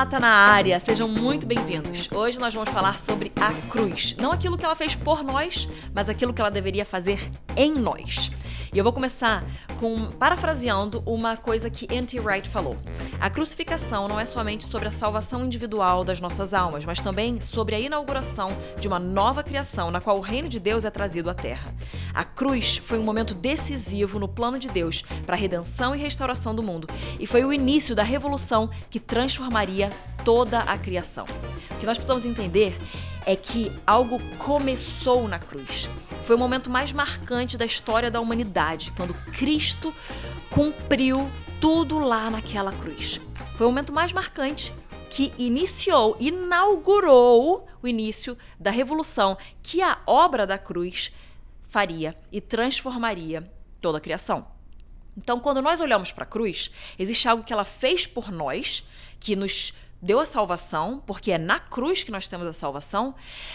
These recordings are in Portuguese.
Olá, tá na área, sejam muito bem-vindos. Hoje nós vamos falar sobre a cruz. Não aquilo que ela fez por nós, mas aquilo que ela deveria fazer em nós. E eu vou começar parafraseando uma coisa que N.T. Wright falou. A crucificação não é somente sobre a salvação individual das nossas almas, mas também sobre a inauguração de uma nova criação na qual o reino de Deus é trazido à terra. A cruz foi um momento decisivo no plano de Deus para a redenção e restauração do mundo e foi o início da revolução que transformaria toda a criação. O que nós precisamos entender é que algo começou na cruz. Foi o momento mais marcante da história da humanidade, quando Cristo cumpriu tudo lá naquela cruz. Foi o momento mais marcante que inaugurou o início da revolução que a obra da cruz faria e transformaria toda a criação. Então, quando nós olhamos para a cruz, existe algo que ela fez por nós, que nos deu a salvação, porque é na cruz que nós temos a salvação,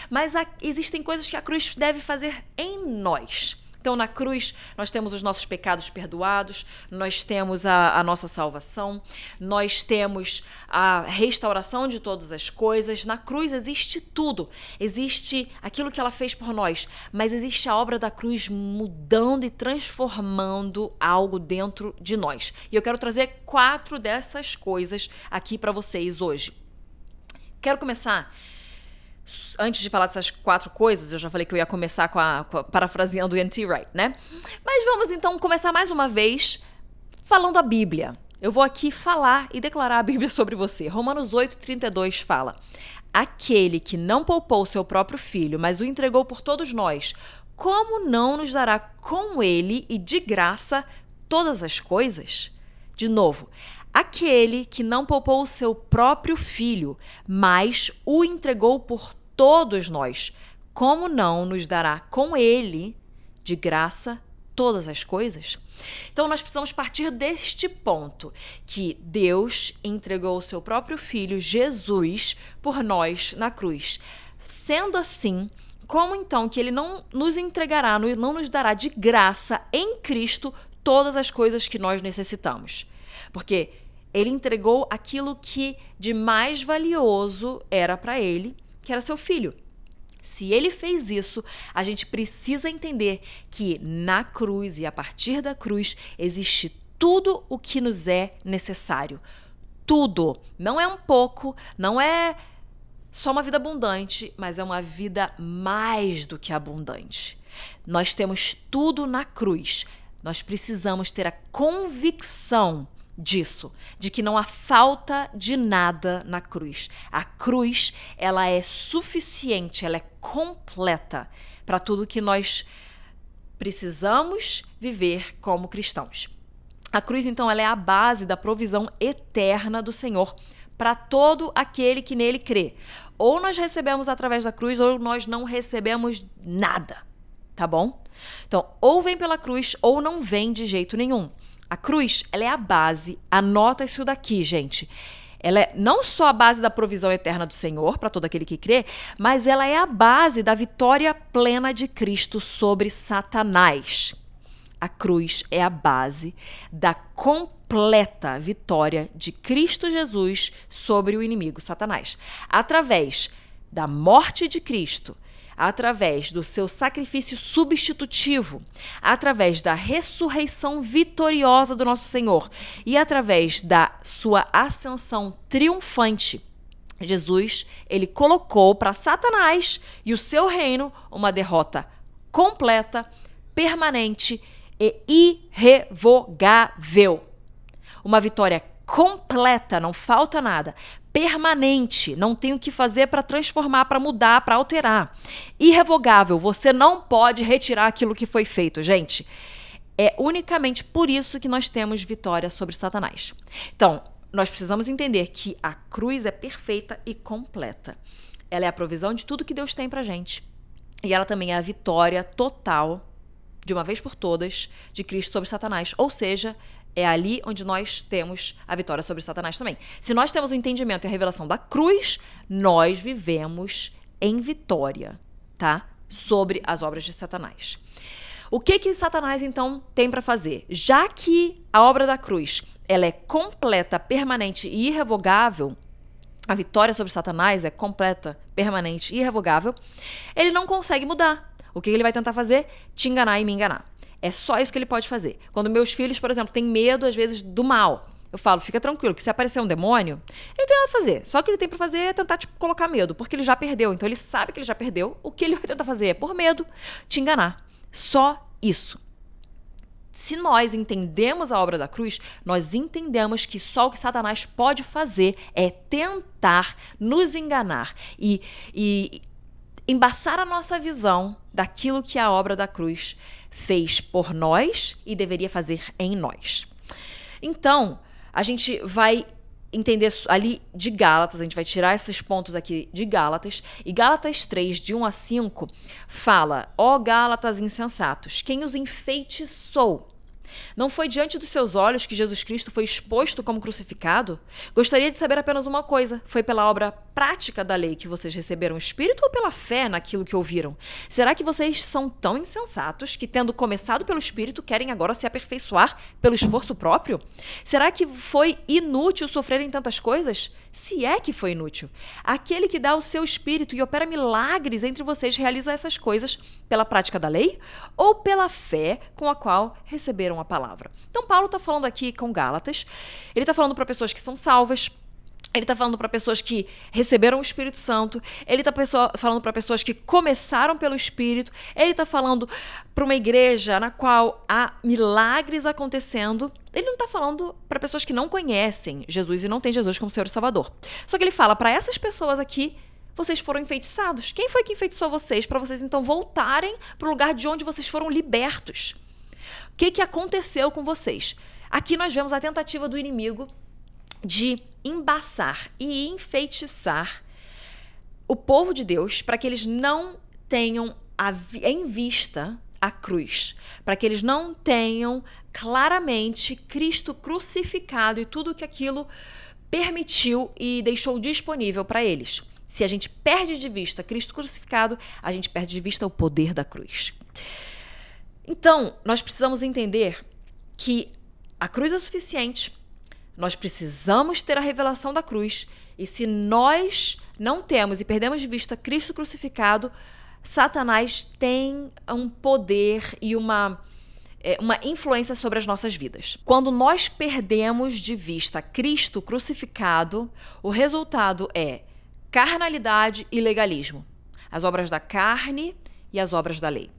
mas existem coisas que a cruz deve fazer em nós. Então, na cruz, nós temos os nossos pecados perdoados, nós temos a nossa salvação, nós temos a restauração de todas as coisas. Na cruz existe tudo, existe aquilo que ela fez por nós, mas existe a obra da cruz mudando e transformando algo dentro de nós. E eu quero trazer 4 dessas coisas aqui para vocês hoje. Quero começar. Antes de falar dessas 4 coisas, eu já falei que eu ia começar parafraseando o N.T. Wright, né? Mas vamos então começar mais uma vez falando a Bíblia. Eu vou aqui falar e declarar a Bíblia sobre você. Romanos 8:32 fala: aquele que não poupou seu próprio filho, mas o entregou por todos nós, como não nos dará com ele e de graça todas as coisas? De novo, aquele que não poupou o seu próprio filho, mas o entregou por todos nós, como não nos dará com ele, de graça, todas as coisas? Então, nós precisamos partir deste ponto, que Deus entregou o seu próprio filho, Jesus, por nós na cruz. Sendo assim, como então que ele não nos entregará, não nos dará de graça em Cristo todas as coisas que nós necessitamos? Porque ele entregou aquilo que de mais valioso era para ele, que era seu filho. Se ele fez isso, a gente precisa entender que na cruz e a partir da cruz existe tudo o que nos é necessário. Tudo. Não é um pouco, não é só uma vida abundante, mas é uma vida mais do que abundante. Nós temos tudo na cruz. Nós precisamos ter a convicção disso, de que não há falta de nada na cruz. A cruz, ela é suficiente, ela é completa para tudo que nós precisamos viver como cristãos. A cruz, então, ela é a base da provisão eterna do Senhor para todo aquele que nele crê. Ou nós recebemos através da cruz, ou nós não recebemos nada, tá bom? Então, ou vem pela cruz, ou não vem de jeito nenhum. A cruz, ela é a base, anota isso daqui, gente. Ela é não só a base da provisão eterna do Senhor, para todo aquele que crê, mas ela é a base da vitória plena de Cristo sobre Satanás. A cruz é a base da completa vitória de Cristo Jesus sobre o inimigo Satanás. Através da morte de Cristo, através do seu sacrifício substitutivo, através da ressurreição vitoriosa do nosso Senhor e através da sua ascensão triunfante, Jesus, ele colocou para Satanás e o seu reino uma derrota completa, permanente e irrevogável. Uma vitória completa, não falta nada. Permanente, não tem o que fazer para transformar, para mudar, para alterar. Irrevogável, você não pode retirar aquilo que foi feito, gente. É unicamente por isso que nós temos vitória sobre Satanás. Então, nós precisamos entender que a cruz é perfeita e completa. Ela é a provisão de tudo que Deus tem pra gente. E ela também é a vitória total, de uma vez por todas, de Cristo sobre Satanás. Ou seja, é ali onde nós temos a vitória sobre Satanás também. Se nós temos o entendimento e a revelação da cruz, nós vivemos em vitória, tá? Sobre as obras de Satanás. O que Satanás, então, tem para fazer? Já que a obra da cruz ela é completa, permanente e irrevogável, a vitória sobre Satanás é completa, permanente e irrevogável, ele não consegue mudar. O que ele vai tentar fazer? Te enganar e me enganar. É só isso que ele pode fazer. Quando meus filhos, por exemplo, têm medo, às vezes, do mal, eu falo, fica tranquilo, que se aparecer um demônio, ele não tem nada a fazer. Só o que ele tem pra fazer é tentar te colocar medo, porque ele já perdeu. Então ele sabe que ele já perdeu. O que ele vai tentar fazer é, por medo, te enganar. Só isso. Se nós entendemos a obra da cruz, nós entendemos que só o que Satanás pode fazer é tentar nos enganar e embaçar a nossa visão daquilo que a obra da cruz fez por nós e deveria fazer em nós. Então, a gente vai entender ali de Gálatas, a gente vai tirar esses pontos aqui de Gálatas, e Gálatas 3, de 1 a 5, fala: ó Gálatas insensatos, quem os enfeitiçou? Não foi diante dos seus olhos que Jesus Cristo foi exposto como crucificado? Gostaria de saber apenas uma coisa: foi pela obra prática da lei que vocês receberam o Espírito ou pela fé naquilo que ouviram? Será que vocês são tão insensatos que, tendo começado pelo Espírito, querem agora se aperfeiçoar pelo esforço próprio? Será que foi inútil sofrerem tantas coisas? Se é que foi inútil. Aquele que dá o seu Espírito e opera milagres entre vocês realiza essas coisas pela prática da lei ou pela fé com a qual receberam a palavra? Então, Paulo está falando aqui com Gálatas, ele está falando para pessoas que são salvas, ele está falando para pessoas que receberam o Espírito Santo, ele está falando para pessoas que começaram pelo Espírito, ele está falando para uma igreja na qual há milagres acontecendo. Ele não está falando para pessoas que não conhecem Jesus e não têm Jesus como Senhor e Salvador. Só que ele fala para essas pessoas aqui: vocês foram enfeitiçados. Quem foi que enfeitiçou vocês para vocês então voltarem para o lugar de onde vocês foram libertos? O que aconteceu com vocês? Aqui nós vemos a tentativa do inimigo de embaçar e enfeitiçar o povo de Deus para que eles não tenham em vista a cruz, para que eles não tenham claramente Cristo crucificado e tudo que aquilo permitiu e deixou disponível para eles. Se a gente perde de vista Cristo crucificado, a gente perde de vista o poder da cruz. Então, nós precisamos entender que a cruz é suficiente, nós precisamos ter a revelação da cruz, e se nós não temos e perdemos de vista Cristo crucificado, Satanás tem um poder e uma influência sobre as nossas vidas. Quando nós perdemos de vista Cristo crucificado, o resultado é carnalidade e legalismo. As obras da carne e as obras da lei.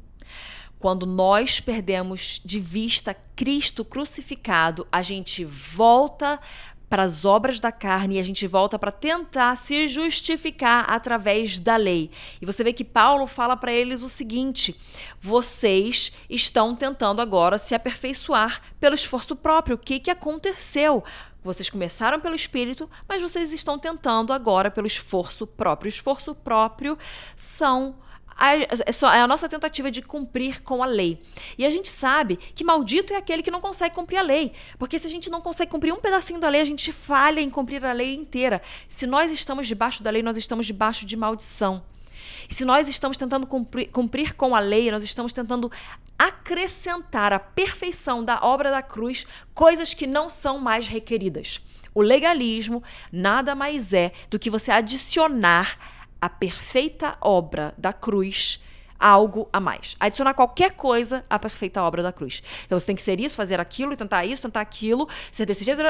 Quando nós perdemos de vista Cristo crucificado, a gente volta para as obras da carne e a gente volta para tentar se justificar através da lei. E você vê que Paulo fala para eles o seguinte: vocês estão tentando agora se aperfeiçoar pelo esforço próprio. O que aconteceu? Vocês começaram pelo Espírito, mas vocês estão tentando agora pelo esforço próprio. O esforço próprio é a nossa tentativa de cumprir com a lei. E a gente sabe que maldito é aquele que não consegue cumprir a lei. Porque se a gente não consegue cumprir um pedacinho da lei, a gente falha em cumprir a lei inteira. Se nós estamos debaixo da lei, nós estamos debaixo de maldição. E se nós estamos tentando cumprir com a lei, nós estamos tentando acrescentar à perfeição da obra da cruz coisas que não são mais requeridas. O legalismo nada mais é do que você adicionar a perfeita obra da cruz, algo a mais. Adicionar qualquer coisa à perfeita obra da cruz. Então você tem que ser isso, fazer aquilo, tentar isso, tentar aquilo, ser desse jeito.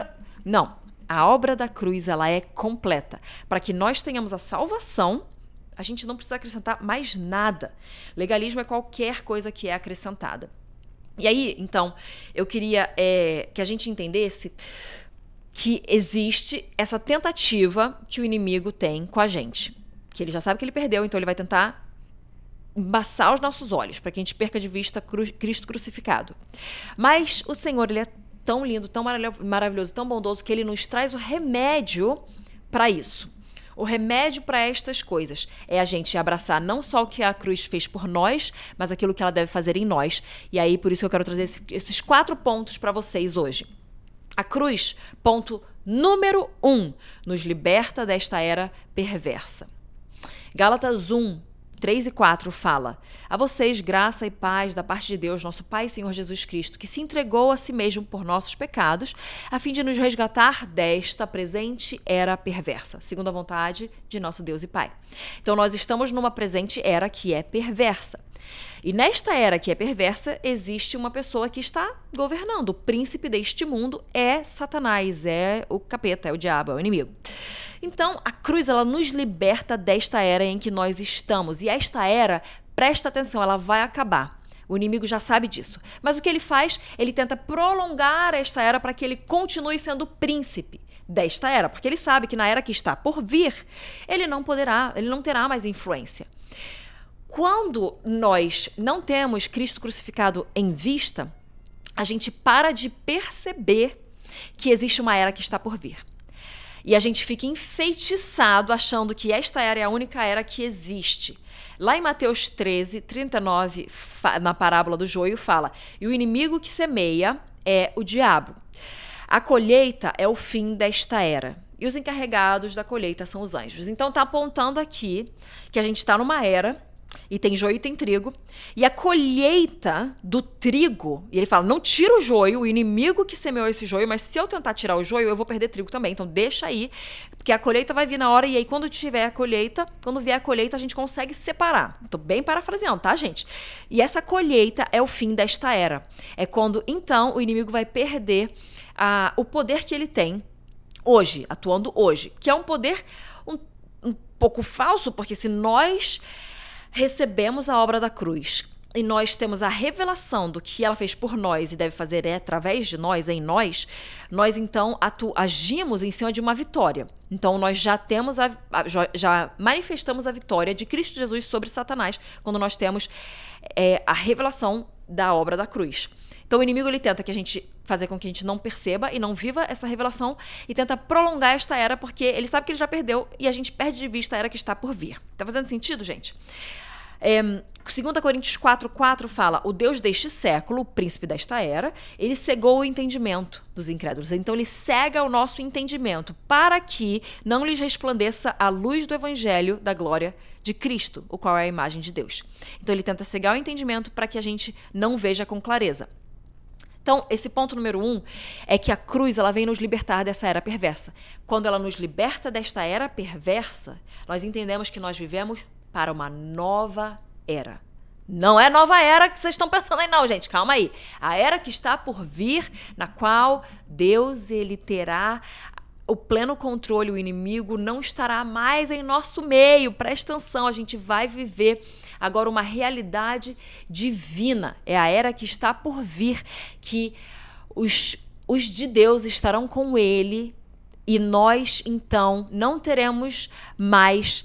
Não. A obra da cruz, ela é completa. Para que nós tenhamos a salvação, a gente não precisa acrescentar mais nada. Legalismo é qualquer coisa que é acrescentada. E aí, então, eu queria que a gente entendesse que existe essa tentativa que o inimigo tem com a gente. Que ele já sabe que ele perdeu, então ele vai tentar embaçar os nossos olhos para que a gente perca de vista Cristo crucificado. Mas o Senhor, ele é tão lindo, tão maravilhoso, tão bondoso, que ele nos traz o remédio para isso. O remédio para estas coisas é a gente abraçar não só o que a cruz fez por nós, mas aquilo que ela deve fazer em nós. E aí, por isso que eu quero trazer esses 4 pontos para vocês hoje. A cruz, ponto número 1, nos liberta desta era perversa. Gálatas 1, 3 e 4 fala: a vocês graça e paz da parte de Deus, nosso Pai e Senhor Jesus Cristo, que se entregou a si mesmo por nossos pecados, a fim de nos resgatar desta presente era perversa, segundo a vontade de nosso Deus e Pai. Então nós estamos numa presente era que é perversa. E nesta era que é perversa, existe uma pessoa que está governando. O príncipe deste mundo é Satanás, é o capeta, é o diabo, é o inimigo. Então, a cruz, ela nos liberta desta era em que nós estamos. E esta era, presta atenção, ela vai acabar. O inimigo já sabe disso. Mas o que ele faz? Ele tenta prolongar esta era para que ele continue sendo príncipe desta era. Porque ele sabe que na era que está por vir, ele não terá mais influência. Quando nós não temos Cristo crucificado em vista, a gente para de perceber que existe uma era que está por vir. E a gente fica enfeitiçado achando que esta era é a única era que existe. Lá em Mateus 13, 39, na parábola do joio, fala: e o inimigo que semeia é o diabo. A colheita é o fim desta era. E os encarregados da colheita são os anjos. Então está apontando aqui que a gente está numa era e tem joio e tem trigo, e a colheita do trigo, e ele fala, não tira o joio, o inimigo que semeou esse joio, mas se eu tentar tirar o joio, eu vou perder trigo também, então deixa aí, porque a colheita vai vir na hora, e aí quando vier a colheita, a gente consegue separar. Tô bem parafraseando, tá, gente? E essa colheita é o fim desta era. É quando, então, o inimigo vai perder o poder que ele tem hoje, atuando hoje, que é um poder um pouco falso, porque se nós recebemos a obra da cruz e nós temos a revelação do que ela fez por nós e deve fazer através de nós, em nós então agimos em cima de uma vitória. Então nós já manifestamos a vitória de Cristo Jesus sobre Satanás quando nós temos a revelação da obra da cruz. Então o inimigo ele tenta fazer com que a gente não perceba e não viva essa revelação e tenta prolongar esta era porque ele sabe que ele já perdeu e a gente perde de vista a era que está por vir. Tá fazendo sentido, gente? 2 Coríntios 4:4 fala: o Deus deste século, o príncipe desta era, ele cegou o entendimento dos incrédulos. Então ele cega o nosso entendimento para que não lhes resplandeça a luz do evangelho da glória de Cristo, o qual é a imagem de Deus. Então ele tenta cegar o entendimento para que a gente não veja com clareza. Então, esse ponto número 1 é que a cruz ela vem nos libertar dessa era perversa. Quando ela nos liberta desta era perversa, nós entendemos que nós vivemos para uma nova era. Não é nova era que vocês estão pensando aí, não, gente. Calma aí. A era que está por vir, na qual Deus ele terá o pleno controle, o inimigo não estará mais em nosso meio. Presta atenção, a gente vai viver agora uma realidade divina. É a era que está por vir, que os de Deus estarão com ele e nós, então, não teremos mais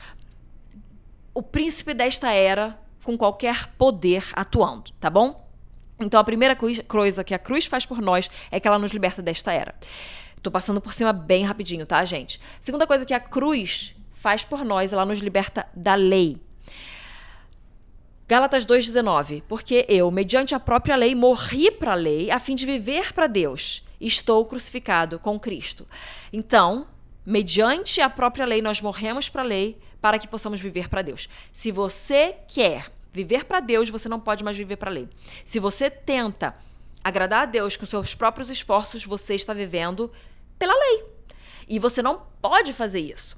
o príncipe desta era com qualquer poder atuando, tá bom? Então, a primeira coisa que a cruz faz por nós é que ela nos liberta desta era. Tô passando por cima bem rapidinho, tá, gente? Segunda coisa que a cruz faz por nós, ela nos liberta da lei. Gálatas 2,19. Porque eu, mediante a própria lei, morri para a lei a fim de viver para Deus. Estou crucificado com Cristo. Então, mediante a própria lei, nós morremos para a lei para que possamos viver para Deus. Se você quer viver para Deus, você não pode mais viver para a lei. Se você tenta agradar a Deus com seus próprios esforços, você está vivendo pela lei. E você não pode fazer isso.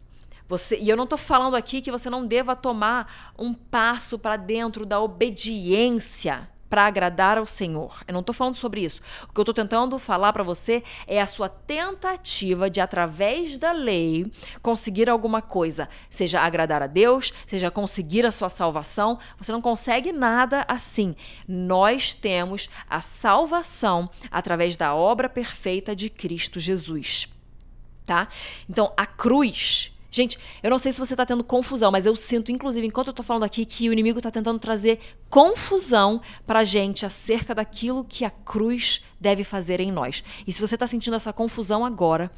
E eu não estou falando aqui que você não deva tomar um passo para dentro da obediência para agradar ao Senhor. Eu não estou falando sobre isso. O que eu estou tentando falar para você é a sua tentativa de, através da lei, conseguir alguma coisa. Seja agradar a Deus, seja conseguir a sua salvação. Você não consegue nada assim. Nós temos a salvação através da obra perfeita de Cristo Jesus. Tá? Então, a cruz... Gente, eu não sei se você está tendo confusão, mas eu sinto, inclusive, enquanto eu estou falando aqui, que o inimigo está tentando trazer confusão para a gente acerca daquilo que a cruz deve fazer em nós. E se você está sentindo essa confusão agora,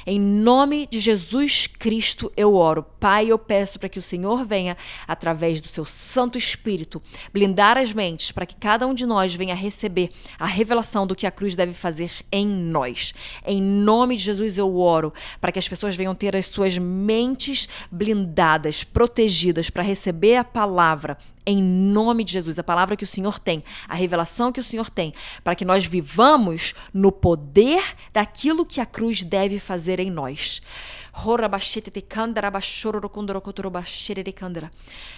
em nome de Jesus Cristo eu oro. Pai, eu peço para que o Senhor venha, através do seu Santo Espírito, blindar as mentes para que cada um de nós venha receber a revelação do que a cruz deve fazer em nós. Em nome de Jesus eu oro para que as pessoas venham ter as suas mentes mentes blindadas, protegidas para receber a palavra em nome de Jesus, a palavra que o Senhor tem, a revelação que o Senhor tem, para que nós vivamos no poder daquilo que a cruz deve fazer em nós.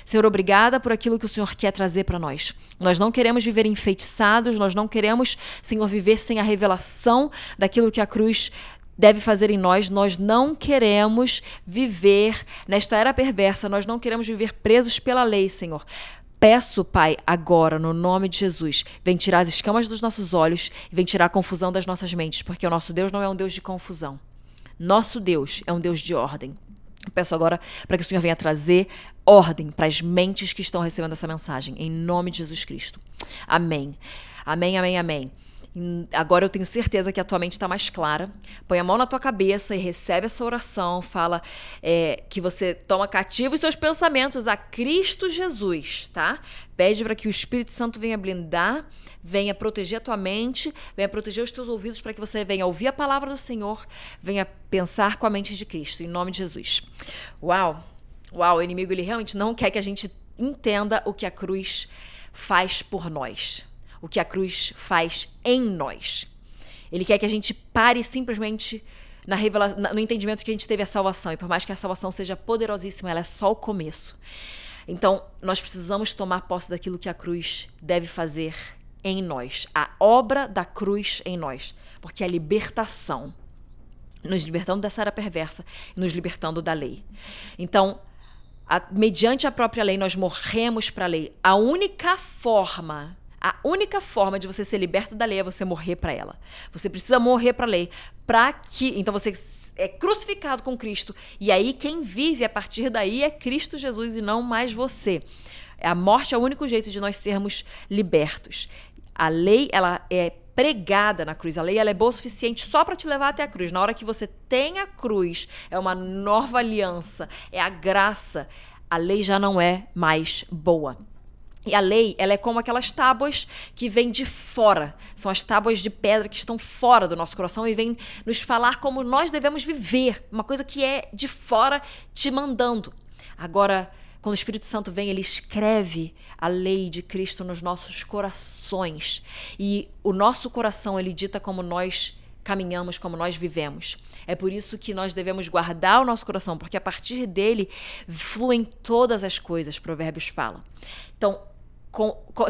Senhor, obrigada por aquilo que o Senhor quer trazer para nós. Nós não queremos viver enfeitiçados, nós não queremos, Senhor, viver sem a revelação daquilo que a cruz deve fazer em nós. Nós não queremos viver nesta era perversa, nós não queremos viver presos pela lei, Senhor. Peço, Pai, agora, no nome de Jesus, vem tirar as escamas dos nossos olhos e vem tirar a confusão das nossas mentes, porque o nosso Deus não é um Deus de confusão. Nosso Deus é um Deus de ordem. Eu peço agora para que o Senhor venha trazer ordem para as mentes que estão recebendo essa mensagem, em nome de Jesus Cristo. Amém. Amém, amém, amém. Agora eu tenho certeza que a tua mente está mais clara. Põe a mão na tua cabeça e recebe essa oração. Fala que você toma cativo os seus pensamentos a Cristo Jesus, tá? Pede para que o Espírito Santo venha blindar, venha proteger a tua mente, venha proteger os teus ouvidos para que você venha ouvir a palavra do Senhor, venha pensar com a mente de Cristo, em nome de Jesus. Uau! Uau, o inimigo ele realmente não quer que a gente entenda o que a cruz faz por nós. O que a cruz faz em nós. Ele quer que a gente pare simplesmente no entendimento que a gente teve a salvação. E por mais que a salvação seja poderosíssima, ela é só o começo. Então, nós precisamos tomar posse daquilo que a cruz deve fazer em nós. A obra da cruz em nós. Porque é a libertação. Nos libertando dessa era perversa, nos libertando da lei. Então, mediante a própria lei, nós morremos para a lei. A única forma de você ser liberto da lei é você morrer para ela. Você precisa morrer para a lei. Então você é crucificado com Cristo. E aí quem vive a partir daí é Cristo Jesus e não mais você. A morte é o único jeito de nós sermos libertos. A lei, ela é pregada na cruz. A lei ela é boa o suficiente só para te levar até a cruz. Na hora que você tem a cruz, é uma nova aliança, é a graça. A lei já não é mais boa. E a lei, ela é como aquelas tábuas que vêm de fora. São as tábuas de pedra que estão fora do nosso coração e vêm nos falar como nós devemos viver. Uma coisa que é de fora te mandando. Agora, quando o Espírito Santo vem, ele escreve a lei de Cristo nos nossos corações. E o nosso coração, ele dita como nós caminhamos, como nós vivemos. É por isso que nós devemos guardar o nosso coração, porque a partir dele fluem todas as coisas, Provérbios fala. Então,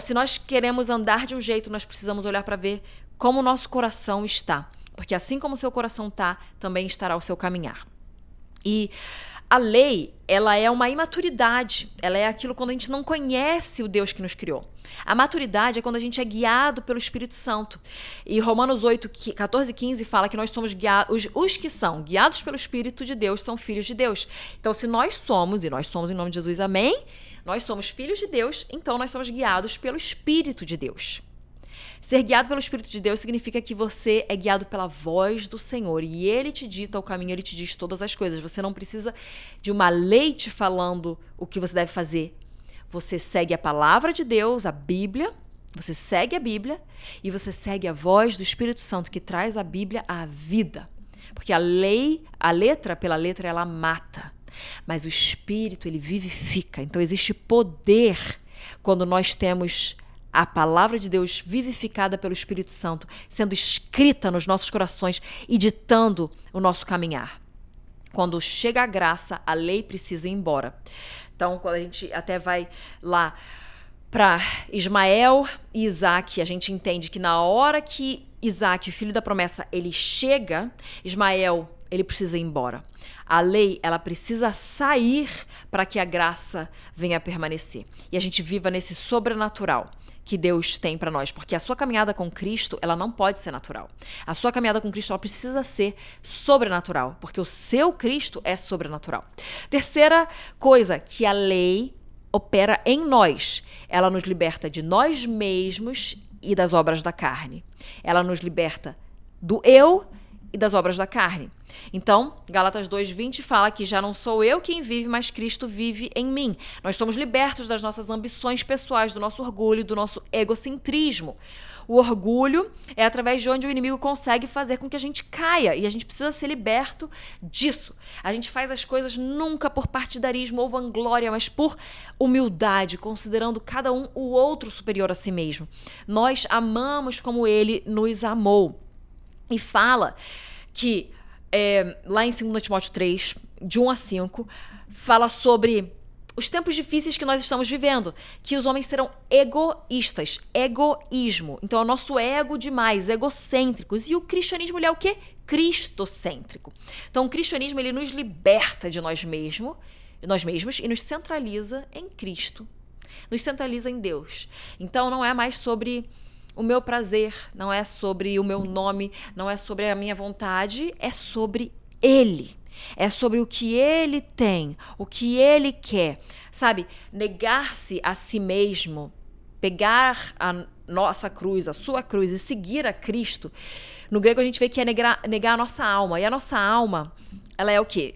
se nós queremos andar de um jeito, nós precisamos olhar para ver como o nosso coração está. Porque assim como o seu coração está, também estará o seu caminhar. E a lei, ela é uma imaturidade. Ela é aquilo quando a gente não conhece o Deus que nos criou. A maturidade é quando a gente é guiado pelo Espírito Santo. E Romanos 8, 14 e 15 fala que nós somos guiados, os que são guiados pelo Espírito de Deus são filhos de Deus. Então, se nós somos, e nós somos em nome de Jesus, amém? Nós somos filhos de Deus, então nós somos guiados pelo Espírito de Deus. Ser guiado pelo Espírito de Deus significa que você é guiado pela voz do Senhor e Ele te dita o caminho, Ele te diz todas as coisas. Você não precisa de uma lei te falando o que você deve fazer. Você segue a palavra de Deus, a Bíblia, você segue a Bíblia e você segue a voz do Espírito Santo que traz a Bíblia à vida. Porque a letra pela letra, ela mata. Mas o Espírito, ele vivifica. Então existe poder quando nós temos a palavra de Deus vivificada pelo Espírito Santo, sendo escrita nos nossos corações e ditando o nosso caminhar. Quando chega a graça, a lei precisa ir embora. Então, quando a gente até vai lá para Ismael e Isaac, a gente entende que na hora que Isaac, o filho da promessa, ele chega, Ismael, ele precisa ir embora. A lei, ela precisa sair para que a graça venha a permanecer. E a gente viva nesse sobrenatural que Deus tem para nós, porque a sua caminhada com Cristo, ela não pode ser natural. A sua caminhada com Cristo, ela precisa ser sobrenatural, porque o seu Cristo é sobrenatural. Terceira coisa, que a lei opera em nós. Ela nos liberta de nós mesmos e das obras da carne. Ela nos liberta do eu e das obras da carne. Então, Gálatas 2:20 fala que já não sou eu quem vive, mas Cristo vive em mim. Nós somos libertos das nossas ambições pessoais, do nosso orgulho, do nosso egocentrismo. O orgulho é através de onde o inimigo consegue fazer com que a gente caia. E a gente precisa ser liberto disso. A gente faz as coisas nunca por partidarismo ou vanglória, mas por humildade, considerando cada um o outro superior a si mesmo. Nós amamos como ele nos amou. E fala que, lá em 2 Timóteo 3, de 1 a 5, fala sobre os tempos difíceis que nós estamos vivendo, que os homens serão egoístas, egoísmo. Então, é o nosso ego demais, egocêntricos. E o cristianismo, ele é o quê? Cristocêntrico. Então, o cristianismo, ele nos liberta de nós mesmos e nos centraliza em Cristo. Nos centraliza em Deus. Então, não é mais sobre o meu prazer, não é sobre o meu nome, não é sobre a minha vontade, é sobre Ele. É sobre o que ele tem, o que ele quer. Sabe, negar-se a si mesmo, pegar a nossa cruz, a sua cruz e seguir a Cristo. No grego a gente vê que é negar a nossa alma. E a nossa alma, ela é o quê?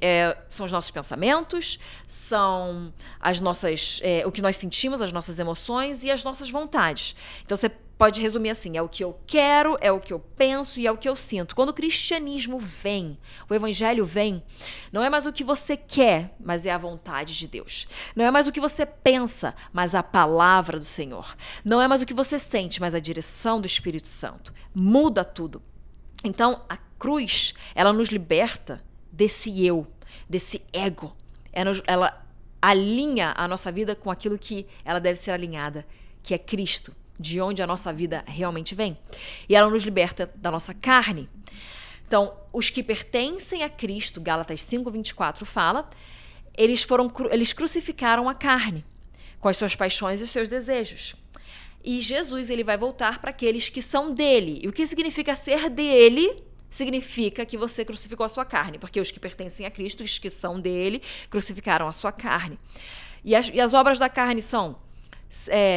São os nossos pensamentos, são as nossas, o que nós sentimos, as nossas emoções e as nossas vontades. Então você pode resumir assim, é o que eu quero, é o que eu penso e é o que eu sinto. Quando o cristianismo vem, o evangelho vem, não é mais o que você quer, mas é a vontade de Deus. Não é mais o que você pensa, mas a palavra do Senhor. Não é mais o que você sente, mas a direção do Espírito Santo. Muda tudo. Então, a cruz, ela nos liberta desse eu, desse ego. Ela alinha a nossa vida com aquilo que ela deve ser alinhada, que é Cristo. De onde a nossa vida realmente vem. E ela nos liberta da nossa carne. Então, os que pertencem a Cristo, Gálatas 5:24 fala, eles crucificaram a carne, com as suas paixões e os seus desejos. E Jesus, ele vai voltar para aqueles que são dele. E o que significa ser dele? Significa que você crucificou a sua carne, porque os que pertencem a Cristo, os que são dele, crucificaram a sua carne. E as obras da carne são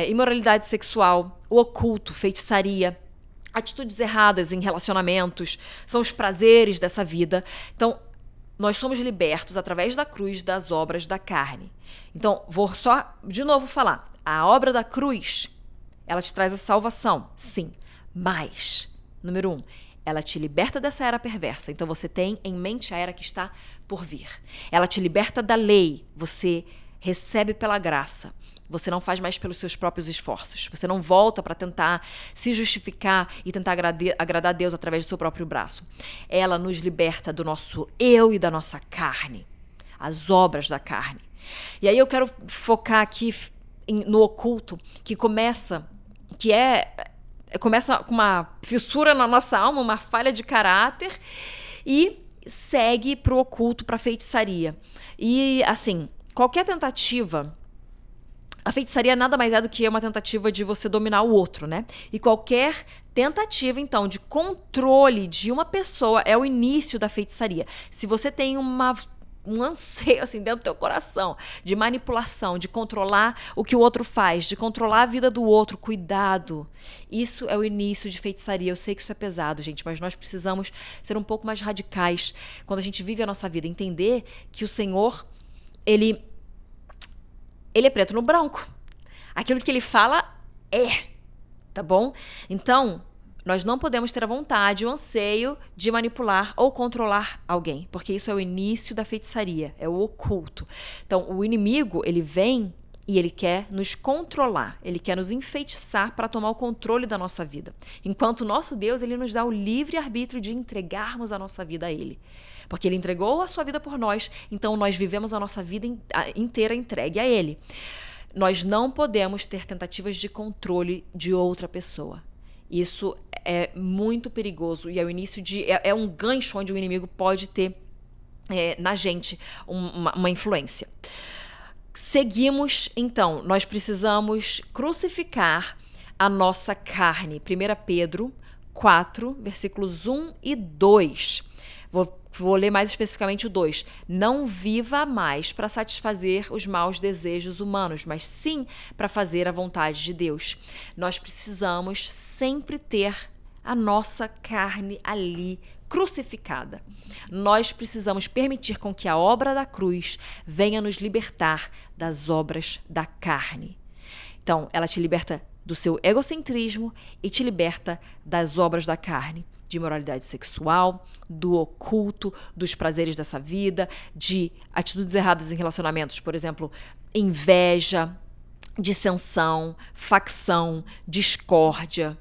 imoralidade sexual, o oculto, feitiçaria, atitudes erradas em relacionamentos, são os prazeres dessa vida. Então, nós somos libertos através da cruz das obras da carne. Então, vou só de novo falar. A obra da cruz, ela te traz a salvação, sim. Mas, número 1, ela te liberta dessa era perversa. Então, você tem em mente a era que está por vir. Ela te liberta da lei. Você recebe pela graça. Você não faz mais pelos seus próprios esforços. Você não volta para tentar se justificar e tentar agradar a Deus através do seu próprio braço. Ela nos liberta do nosso eu e da nossa carne. As obras da carne. E aí eu quero focar aqui no oculto, que começa com uma fissura na nossa alma, uma falha de caráter, e segue para o oculto, para a feitiçaria. E, assim, qualquer tentativa... A feitiçaria nada mais é do que uma tentativa de você dominar o outro, né? E qualquer tentativa, então, de controle de uma pessoa é o início da feitiçaria. Se você tem um anseio, assim, dentro do teu coração, de manipulação, de controlar o que o outro faz, de controlar a vida do outro, cuidado. Isso é o início de feitiçaria. Eu sei que isso é pesado, gente, mas nós precisamos ser um pouco mais radicais quando a gente vive a nossa vida. Entender que o Senhor, Ele é preto no branco. Aquilo que ele fala tá bom? Então, nós não podemos ter a vontade, o anseio de manipular ou controlar alguém, porque isso é o início da feitiçaria, é o oculto. Então, o inimigo, ele vem e ele quer nos controlar, ele quer nos enfeitiçar para tomar o controle da nossa vida. Enquanto o nosso Deus, ele nos dá o livre arbítrio de entregarmos a nossa vida a ele. Porque ele entregou a sua vida por nós, então nós vivemos a nossa vida inteira entregue a ele. Nós não podemos ter tentativas de controle de outra pessoa. Isso é muito perigoso e é o início é um gancho onde o inimigo pode ter na gente uma influência. Seguimos, então, nós precisamos crucificar a nossa carne. 1 Pedro 4, versículos 1 e 2. Vou ler mais especificamente o 2. Não viva mais para satisfazer os maus desejos humanos, mas sim para fazer a vontade de Deus. Nós precisamos sempre ter a nossa carne ali crucificada. Nós precisamos permitir com que a obra da cruz venha nos libertar das obras da carne. Então, ela te liberta do seu egocentrismo e te liberta das obras da carne, de imoralidade sexual, do oculto, dos prazeres dessa vida, de atitudes erradas em relacionamentos, por exemplo, inveja, dissensão, facção, discórdia.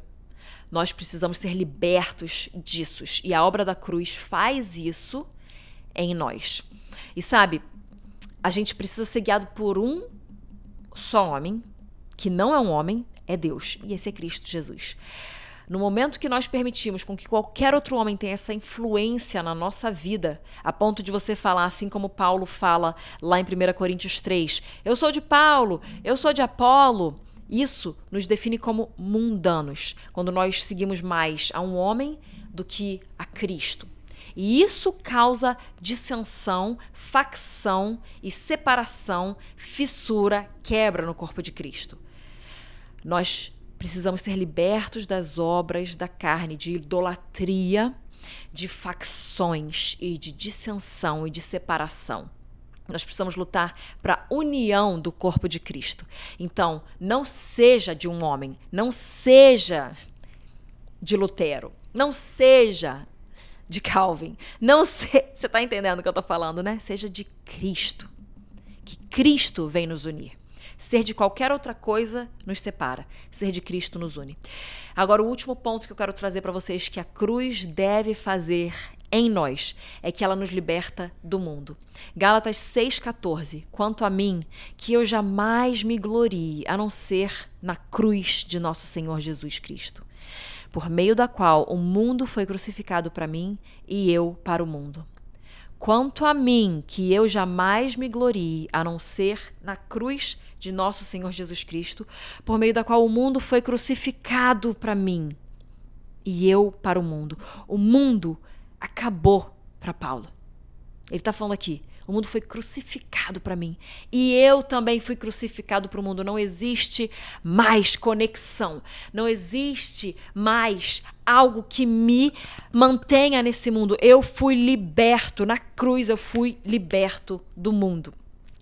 Nós precisamos ser libertos disso. E a obra da cruz faz isso em nós. E sabe, a gente precisa ser guiado por um só homem, que não é um homem, é Deus. E esse é Cristo Jesus. No momento que nós permitimos com que qualquer outro homem tenha essa influência na nossa vida, a ponto de você falar assim como Paulo fala lá em 1 Coríntios 3, eu sou de Paulo, eu sou de Apolo, isso nos define como mundanos, quando nós seguimos mais a um homem do que a Cristo. E isso causa dissensão, facção e separação, fissura, quebra no corpo de Cristo. Nós precisamos ser libertos das obras da carne, de idolatria, de facções e de dissensão e de separação. Nós precisamos lutar para a união do corpo de Cristo. Então, não seja de um homem, não seja de Lutero, não seja de Calvin, você está entendendo o que eu estou falando, né? Seja de Cristo, que Cristo vem nos unir. Ser de qualquer outra coisa nos separa. Ser de Cristo nos une. Agora, o último ponto que eu quero trazer para vocês que a cruz deve fazer em nós é que ela nos liberta do mundo. Gálatas 6,14. Quanto a mim, que eu jamais me glorie, a não ser na cruz de nosso Senhor Jesus Cristo, por meio da qual o mundo foi crucificado para mim e eu para o mundo. Quanto a mim, que eu jamais me glorie, a não ser na cruz de nosso Senhor Jesus Cristo, por meio da qual o mundo foi crucificado para mim e eu para o mundo. O mundo acabou para Paulo. Ele está falando aqui, o mundo foi crucificado para mim e eu também fui crucificado para o mundo. Não existe mais conexão, não existe mais algo que me mantenha nesse mundo. Eu fui liberto, na cruz eu fui liberto do mundo.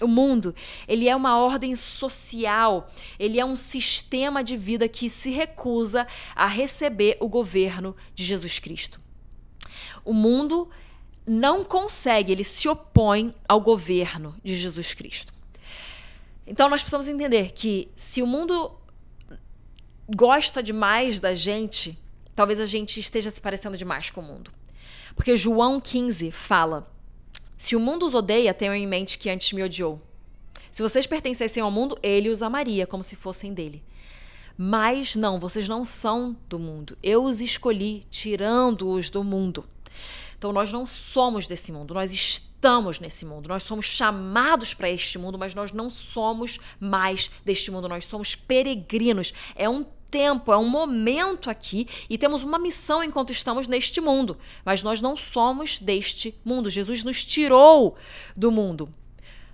O mundo, ele é uma ordem social, ele é um sistema de vida que se recusa a receber o governo de Jesus Cristo. O mundo não consegue, ele se opõe ao governo de Jesus Cristo. Então nós precisamos entender que se o mundo gosta demais da gente, talvez a gente esteja se parecendo demais com o mundo. Porque João 15 fala, se o mundo os odeia, tenham em mente que antes me odiou. Se vocês pertencessem ao mundo, ele os amaria como se fossem dele. Mas não, vocês não são do mundo. Eu os escolhi tirando-os do mundo. Então nós não somos desse mundo, nós estamos nesse mundo, nós somos chamados para este mundo, mas nós não somos mais deste mundo, nós somos peregrinos. É um tempo, é um momento aqui e temos uma missão enquanto estamos neste mundo, mas nós não somos deste mundo. Jesus nos tirou do mundo.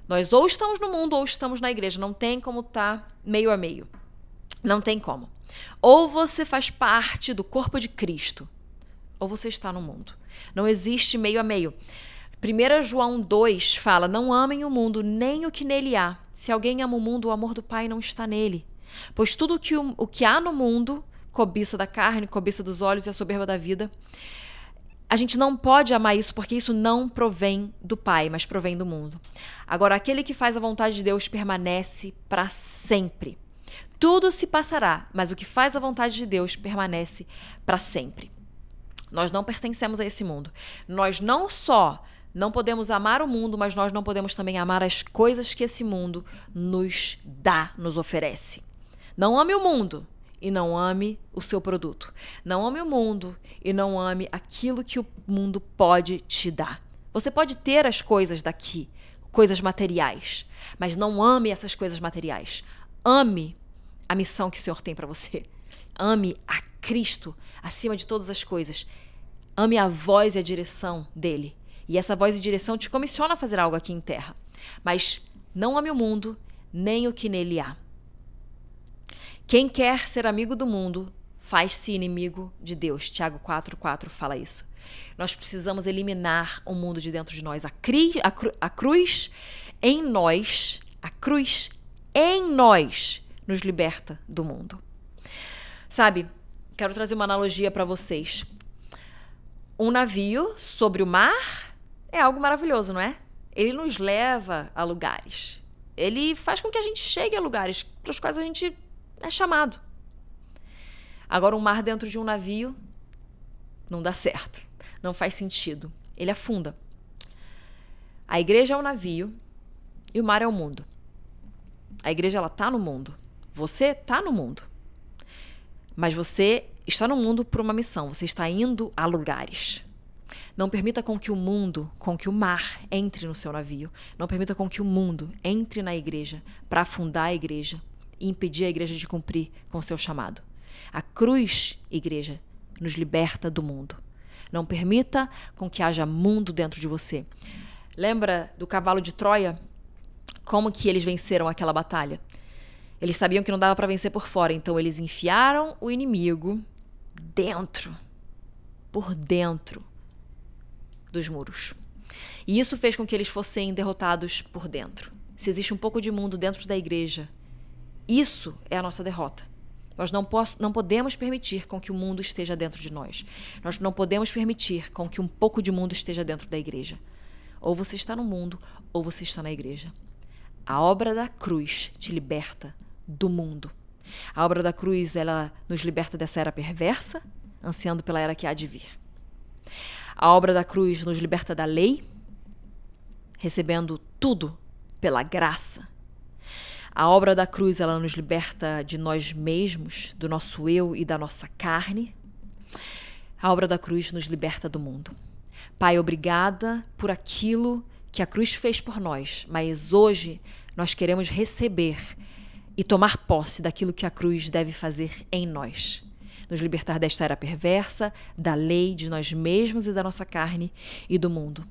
Nós ou estamos no mundo ou estamos na igreja, não tem como estar meio a meio, não tem como. Ou você faz parte do corpo de Cristo, ou você está no mundo. Não existe meio a meio. 1 João 2 fala, não amem o mundo, nem o que nele há. Se alguém ama o mundo, o amor do Pai não está nele. Pois tudo o que há no mundo, cobiça da carne, cobiça dos olhos e a soberba da vida, a gente não pode amar isso porque isso não provém do Pai, mas provém do mundo. Agora, aquele que faz a vontade de Deus permanece para sempre. Tudo se passará, mas o que faz a vontade de Deus permanece para sempre. Nós não pertencemos a esse mundo. Nós não só não podemos amar o mundo, mas nós não podemos também amar as coisas que esse mundo nos dá, nos oferece. Não ame o mundo e não ame o seu produto. Não ame o mundo e não ame aquilo que o mundo pode te dar. Você pode ter as coisas daqui, coisas materiais, mas não ame essas coisas materiais. Ame a missão que o Senhor tem para você. Ame a Cristo acima de todas as coisas. Ame a voz e a direção dele. E essa voz e direção te comissiona a fazer algo aqui em terra. Mas não ame o mundo, nem o que nele há. Quem quer ser amigo do mundo, faz-se inimigo de Deus. Tiago 4,4 fala isso. Nós precisamos eliminar o mundo de dentro de nós. A cruz em nós, a cruz em nós nos liberta do mundo. Sabe, quero trazer uma analogia para vocês. Um navio sobre o mar é algo maravilhoso, não é? Ele nos leva a lugares. Ele faz com que a gente chegue a lugares para os quais a gente é chamado. Agora, um mar dentro de um navio não dá certo. Não faz sentido. Ele afunda. A igreja é o navio e o mar é o mundo. A igreja, ela tá no mundo. Você tá no mundo. Mas você está no mundo por uma missão. Você está indo a lugares. Não permita com que o mundo, com que o mar entre no seu navio. Não permita com que o mundo entre na igreja para afundar a igreja e impedir a igreja de cumprir com o seu chamado. A cruz, igreja, nos liberta do mundo. Não permita com que haja mundo dentro de você. Lembra do cavalo de Troia? Como que eles venceram aquela batalha? Eles sabiam que não dava para vencer por fora, então eles enfiaram o inimigo por dentro dos muros. E isso fez com que eles fossem derrotados por dentro. Se existe um pouco de mundo dentro da igreja, isso é a nossa derrota. Nós não podemos permitir com que o mundo esteja dentro de nós. Nós não podemos permitir com que um pouco de mundo esteja dentro da igreja. Ou você está no mundo, ou você está na igreja. A obra da cruz te liberta do mundo. A obra da cruz, ela nos liberta dessa era perversa, ansiando pela era que há de vir. A obra da cruz nos liberta da lei, recebendo tudo pela graça. A obra da cruz, ela nos liberta de nós mesmos, do nosso eu e da nossa carne. A obra da cruz nos liberta do mundo. Pai, obrigada por aquilo que a cruz fez por nós, mas hoje nós queremos receber e tomar posse daquilo que a cruz deve fazer em nós. Nos libertar desta era perversa, da lei, de nós mesmos e da nossa carne e do mundo.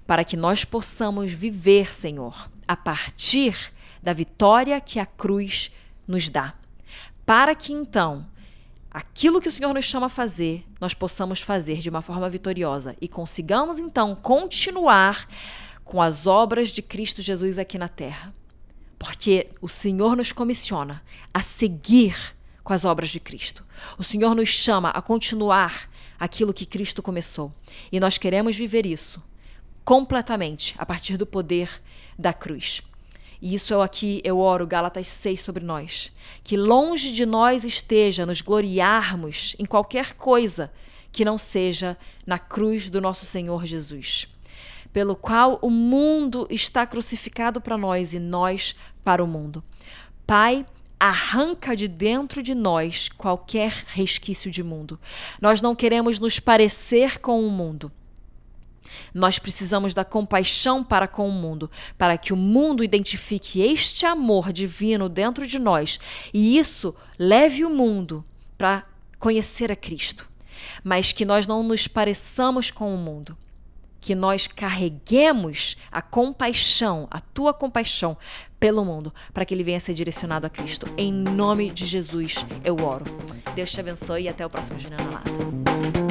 Para que nós possamos viver, Senhor, a partir da vitória que a cruz nos dá. Para que então, aquilo que o Senhor nos chama a fazer, nós possamos fazer de uma forma vitoriosa e consigamos então continuar com as obras de Cristo Jesus aqui na terra. Porque o Senhor nos comissiona a seguir com as obras de Cristo. O Senhor nos chama a continuar aquilo que Cristo começou. E nós queremos viver isso completamente a partir do poder da cruz. E isso aqui eu oro, Gálatas 6, sobre nós. Que longe de nós esteja nos gloriarmos em qualquer coisa que não seja na cruz do nosso Senhor Jesus, pelo qual o mundo está crucificado para nós e nós para o mundo. Pai, arranca de dentro de nós qualquer resquício de mundo. Nós não queremos nos parecer com o mundo. Nós precisamos da compaixão para com o mundo, para que o mundo identifique este amor divino dentro de nós e isso leve o mundo para conhecer a Cristo. Mas que nós não nos pareçamos com o mundo, que nós carreguemos a compaixão, a tua compaixão pelo mundo, para que ele venha a ser direcionado a Cristo. Em nome de Jesus eu oro. Deus te abençoe e até o próximo Juliana Lata.